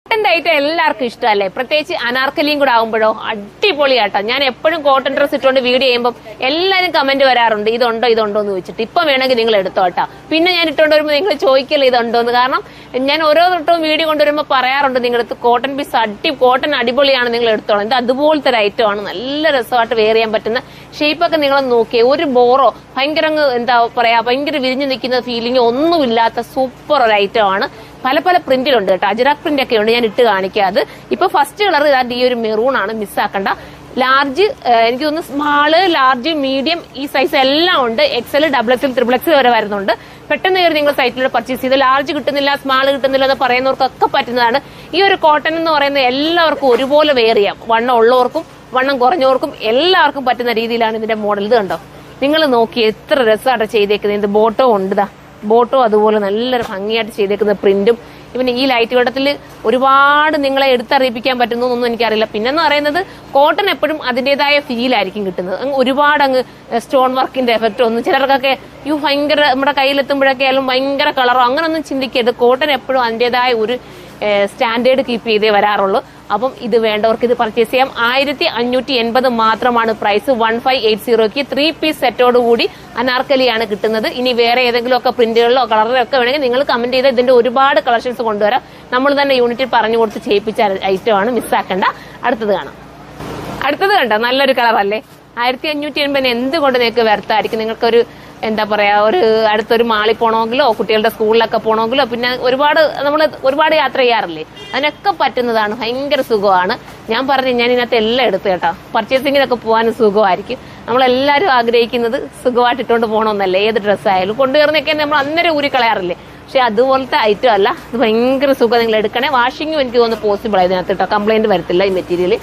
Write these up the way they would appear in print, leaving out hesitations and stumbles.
കോട്ടന്റെ item എല്ലാവർക്കും ഇഷ്ടമല്ലേ, പ്രത്യേകിച്ച് അനാർക്കലിയും കൂടെ ആകുമ്പോഴോ അടിപൊളിയാട്ടോ. ഞാൻ എപ്പോഴും കോട്ടൺ ഡ്രസ് ഇട്ടുകൊണ്ട് വീഡിയോ ചെയ്യുമ്പോൾ എല്ലാവരും കമന്റ് വരാറുണ്ട് ഇതുണ്ടോ എന്ന് ചോദിച്ചിട്ട്. ഇപ്പൊ വേണമെങ്കിൽ നിങ്ങൾ എടുത്തോട്ടോ. പിന്നെ ഞാൻ ഇട്ടുകൊണ്ട് വരുമ്പോൾ നിങ്ങൾ ചോദിക്കല്ലേ ഇതുണ്ടോന്ന്. കാരണം ഞാൻ ഓരോ തൊട്ടവും വീഡിയോ കൊണ്ടുവരുമ്പോൾ പറയാറുണ്ട് നിങ്ങളടുത്ത് കോട്ടൺ പീസ് കോട്ടൺ അടിപൊളിയാണ്, നിങ്ങൾ എടുത്തോളാം. ഇത് അതുപോലത്തെ ഒരു ഐറ്റം ആണ്, നല്ല രസമായിട്ട് വെയർ ചെയ്യാൻ പറ്റുന്ന ഷേപ്പൊക്കെ നിങ്ങൾ നോക്കിയേ. ഒരു ബോറോ ഭയങ്കര എന്താ പറയാ ഭയങ്കര വിരിഞ്ഞു നിൽക്കുന്ന ഫീലിംഗ് ഒന്നുമില്ലാത്ത സൂപ്പർ ഒരു ഐറ്റം ആണ്. പല പല പ്രിന്റിലുണ്ട് കേട്ടോ, അജറാക് പ്രിന്റ് ഒക്കെ ഉണ്ട്. ഞാൻ ഇട്ട് കാണിക്കാം. അത് ഇപ്പൊ ഫസ്റ്റ് കളർ ഇതാണ്ട് ഈ ഒരു മെറൂൺ ആണ്, മിസ്സാക്കണ്ട. ലാർജ് എനിക്ക് തോന്നുന്നു സ്മാള്, ലാർജ്, മീഡിയം ഈ സൈസ് എല്ലാം ഉണ്ട്. XL, XXL, XXL വരെ വരുന്നുണ്ട്. പെട്ടെന്ന് കയറി നിങ്ങൾ സൈറ്റിലൂടെ പർച്ചേസ് ചെയ്ത് ലാർജ് കിട്ടുന്നില്ല, സ്മാള് കിട്ടുന്നില്ല എന്ന് പറയുന്നവർക്കൊക്കെ പറ്റുന്നതാണ്. ഈ ഒരു കോട്ടൺ എന്ന് പറയുന്നത് എല്ലാവർക്കും ഒരുപോലെ വെയർ ചെയ്യാം. വണ്ണം ഉള്ളവർക്കും വണ്ണം കുറഞ്ഞവർക്കും എല്ലാവർക്കും പറ്റുന്ന രീതിയിലാണ് ഇതിന്റെ മോഡൽ. ഇത് കണ്ടോ, നിങ്ങൾ നോക്കി എത്ര രസമായിട്ട് ചെയ്തേക്കുന്നത്. ഇത് ബോട്ടോ ഉണ്ട്, ബോട്ടോ അതുപോലെ നല്ലൊരു ഭംഗിയായിട്ട് ചെയ്തേക്കുന്ന പ്രിന്റും. പിന്നെ ഈ ലൈറ്റ് വെട്ടത്തിൽ ഒരുപാട് നിങ്ങളെ എടുത്തറിയിപ്പിക്കാൻ പറ്റുന്നൊന്നും എനിക്കറിയില്ല. പിന്നെന്ന് പറയുന്നത് കോട്ടൺ എപ്പോഴും അതിന്റേതായ ഫീലായിരിക്കും കിട്ടുന്നത്. ഒരുപാട് അങ്ങ് സ്റ്റോൺ വർക്കിന്റെ എഫക്റ്റ് ഒന്നും ചിലർക്കൊക്കെ ഭയങ്കര നമ്മുടെ കയ്യിലെത്തുമ്പോഴൊക്കെ ആയാലും ഭയങ്കര കളറോ അങ്ങനൊന്നും ചിന്തിക്കരുത്. കോട്ടൺ എപ്പോഴും അതിന്റേതായ ഒരു സ്റ്റാൻഡേർഡ് കീപ്പ് ചെയ്തേ വരാറുള്ളൂ. അപ്പം ഇത് വേണ്ടവർക്ക് ഇത് പർച്ചേസ് ചെയ്യാം. 1580 മാത്രമാണ് പ്രൈസ്. 1580ക്ക് 3 പീസ് സെറ്റോട് കൂടി അനാർക്കലിയാണ് കിട്ടുന്നത്. ഇനി വേറെ ഏതെങ്കിലും ഒക്കെ പ്രിന്റുകളിലോ കളറിലോ ഒക്കെ വേണമെങ്കിൽ നിങ്ങൾ കമന്റ് ചെയ്ത് ഇതിന്റെ ഒരുപാട് കളക്ഷൻസ് കൊണ്ടുവരാം. നമ്മൾ തന്നെ യൂണിറ്റിൽ പറഞ്ഞു കൊടുത്ത് ചെയ്യിപ്പിച്ച ഐറ്റമാണ്, മിസ്സാക്കണ്ട. അടുത്തത് കാണാം. അടുത്തത് കണ്ടോ, നല്ലൊരു കളർ അല്ലേ. 1580 എന്തുകൊണ്ട് നിങ്ങൾക്ക് വ്യർത്ഥമായിരിക്കും. നിങ്ങൾക്കൊരു എന്താ പറയാ ഒരു അടുത്തൊരു മാളിൽ പോകണമെങ്കിലോ കുട്ടികളുടെ സ്കൂളിലൊക്കെ പോകണമെങ്കിലോ പിന്നെ നമ്മൾ ഒരുപാട് യാത്ര ചെയ്യാറില്ലേ, അതിനൊക്കെ പറ്റുന്നതാണ്. ഭയങ്കര സുഖമാണ്. ഞാൻ ഇതിനകത്ത് എല്ലാം എടുത്തു കേട്ടോ. പർച്ചേസിങ്ങിനൊക്കെ പോകാനും സുഖമായിരിക്കും. നമ്മളെല്ലാവരും ആഗ്രഹിക്കുന്നത് സുഖമായിട്ട് ഇട്ടുകൊണ്ട് പോകണമെന്നല്ലേ. ഏത് ഡ്രസ്സായാലും കൊണ്ടുവരുന്നൊക്കെ നമ്മൾ അന്നേരം ഊരി കളയാറില്ലേ. പക്ഷെ അതുപോലത്തെ ഐറ്റം അല്ല, ഇത് ഭയങ്കര സുഖം. നിങ്ങൾ എടുക്കണേ. വാഷിങ്ങും എനിക്ക് തോന്നുന്നു പോസിബിൾ ആയി ഇതിനകത്ത് കേട്ടോ. കംപ്ലൈന്റ് വരത്തില്ല. ഈ മെറ്റീരിയൽ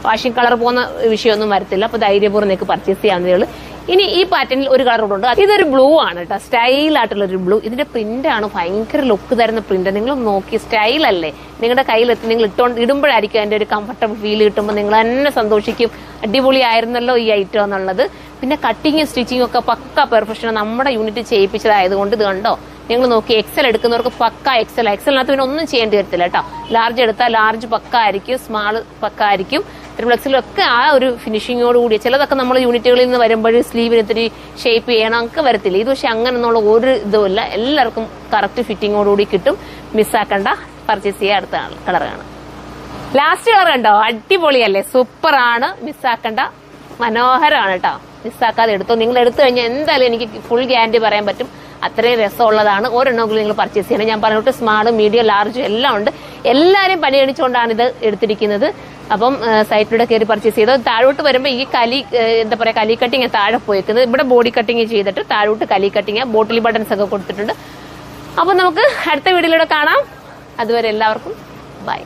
വാഷിംഗ് കളർ പോകുന്ന വിഷയമൊന്നും വരത്തില്ല. അപ്പൊ ധൈര്യപൂർവ്വം നിങ്ങൾക്ക് പർച്ചേസ് ചെയ്യാവുന്നതേ ഉള്ളൂ. ഇനി ഈ പാറ്റേണിൽ ഒരു കളർ കൂടെ ഉണ്ട്. ഇതൊരു ബ്ലൂ ആണ് കേട്ടോ, സ്റ്റൈലായിട്ടുള്ള ഒരു ബ്ലൂ. ഇതിന്റെ പ്രിന്റ് ആണ് ഭയങ്കര ലുക്ക് തരുന്ന പ്രിന്റ്. നിങ്ങൾ നോക്കി സ്റ്റൈൽ അല്ലേ, നിങ്ങളുടെ കയ്യിലെത്തി നിങ്ങൾ ഇടുമ്പോഴായിരിക്കും അതിന്റെ ഒരു കംഫർട്ടബിൾ ഫീൽ കിട്ടുമ്പോൾ നിങ്ങൾ തന്നെ സന്തോഷിക്കും. അടിപൊളി ആയിരുന്നല്ലോ ഈ ഐറ്റം എന്നുള്ളത്. പിന്നെ കട്ടിങ്ങും സ്റ്റിച്ചിങ്ങും ഒക്കെ പക്ക പെർഫെക്ഷൻ നമ്മുടെ യൂണിറ്റ് ചെയ്യിപ്പിച്ചതായതുകൊണ്ട് ഇത് കണ്ടോ. നിങ്ങൾ നോക്കി XL എടുക്കുന്നവർക്ക് പക്ക XLനകത്ത് പിന്നെ ഒന്നും ചെയ്യേണ്ടി വരത്തില്ല കേട്ടോ. ലാർജ് എടുത്താൽ ലാർജ് പക്ക ആയിരിക്കും, സ്മാള് പക്ക ആയിരിക്കും. XLൊക്കെ ആ ഒരു ഫിനിഷിങ്ങോട് കൂടി. ചിലതൊക്കെ നമ്മൾ യൂണിറ്റുകളിൽ നിന്ന് വരുമ്പോൾ സ്ലീവിന് ഇത്തിരി ഷേപ്പ് ചെയ്യണം ഒക്കെ വരത്തില്ല. ഇത് പക്ഷെ അങ്ങനെന്നുള്ള ഒരു ഇതുമില്ല. എല്ലാവർക്കും കറക്റ്റ് ഫിറ്റിങ്ങോടുകൂടി കിട്ടും. മിസ്സാക്കണ്ട, പർച്ചേസ് ചെയ്യാൻ അടുത്ത കളറാണ്. ലാസ്റ്റ് കളർ കണ്ടോ, അടിപൊളിയല്ലേ, സൂപ്പറാണ്. മിസ്സാക്കണ്ട, മനോഹരമാണ് കേട്ടോ. മിസ്സാക്കാതെ എടുത്തോ. നിങ്ങൾ എടുത്തു കഴിഞ്ഞാൽ എന്തായാലും എനിക്ക് ഫുൾ ഗ്യാരണ്ടി പറയാൻ പറ്റും. അത്രയും രസമുള്ളതാണ്. ഒരെണ്ണമെങ്കിലും നിങ്ങൾ പർച്ചേസ് ചെയ്യണം. ഞാൻ പറഞ്ഞിട്ട് സ്മാളും മീഡിയം ലാർജും എല്ലാം ഉണ്ട്. എല്ലാവരും പണിയടിച്ചുകൊണ്ടാണ് ഇത് എടുത്തിരിക്കുന്നത്. അപ്പം സൈറ്റിലൂടെ കയറി പർച്ചേസ് ചെയ്തത്. താഴോട്ട് വരുമ്പോൾ ഈ എന്താ പറയാ കലി കട്ടിങ് താഴെ പോയേക്കുന്നത്. ഇവിടെ ബോഡി കട്ടിങ് ചെയ്തിട്ട് താഴോട്ട് കലി കട്ടിങ്, ബോട്ടിൽ ബട്ടൺസ് ഒക്കെ കൊടുത്തിട്ടുണ്ട്. അപ്പൊ നമുക്ക് അടുത്ത വീഡിയോയിലൂടെ കാണാം. അതുവരെ എല്ലാവർക്കും ബൈ.